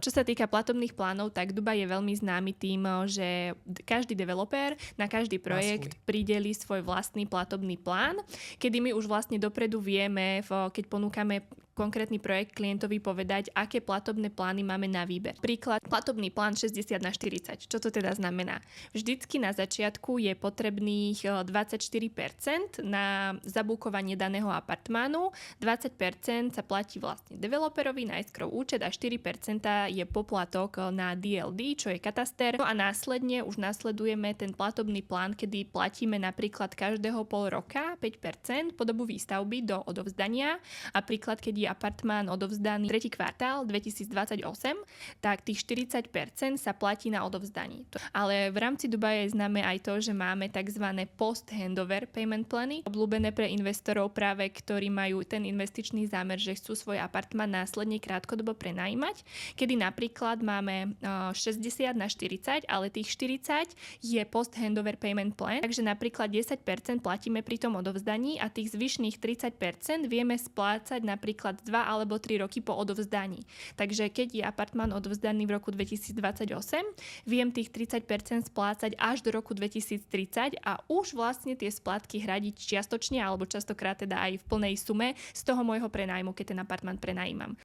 Čo sa týka platobných plánov, tak Dubaj je veľmi známy tým, že každý developer na každý projekt prideli svoj vlastný platobný plán, kedy my už vlastne dopredu vieme, keď ponúkame konkrétny projekt klientovi povedať, aké platobné plány máme na výber. Príklad, platobný plán 60/40. Čo to teda znamená? Vždycky na začiatku je potrebných 24% na zabukovanie daného apartmánu, 20% sa platí vlastne developerovi na escrow účet a 4% je poplatok na DLD, čo je kataster. No a následne už nasledujeme ten platobný plán, kedy platíme napríklad každého pol roka 5% po dobu výstavby do odovzdania. A príklad, keď je apartmán odovzdaný 3. kvartál 2028, tak tých 40% sa platí na odovzdaní. Ale v rámci Dubaja je známe aj to, že máme tzv. Post-handover payment plany, obľúbené pre investorov práve, ktorí majú ten investičný zámer, že chcú svoj apartmán následne krátkodobo prenajímať, kedy napríklad máme 60/40, ale tých 40 je post-handover payment plan, takže napríklad 10% platíme pri tom odovzdaní a tých zvyšných 30% vieme splácať napríklad 2 alebo 3 roky po odovzdaní. Takže keď je apartmán odovzdaný v roku 2028, viem tých 30% splácať až do roku 2030 a už vlastne tie splátky hradiť čiastočne alebo častokrát teda aj v plnej sume z toho môjho prenájmu, keď ten apartmán prenajímam.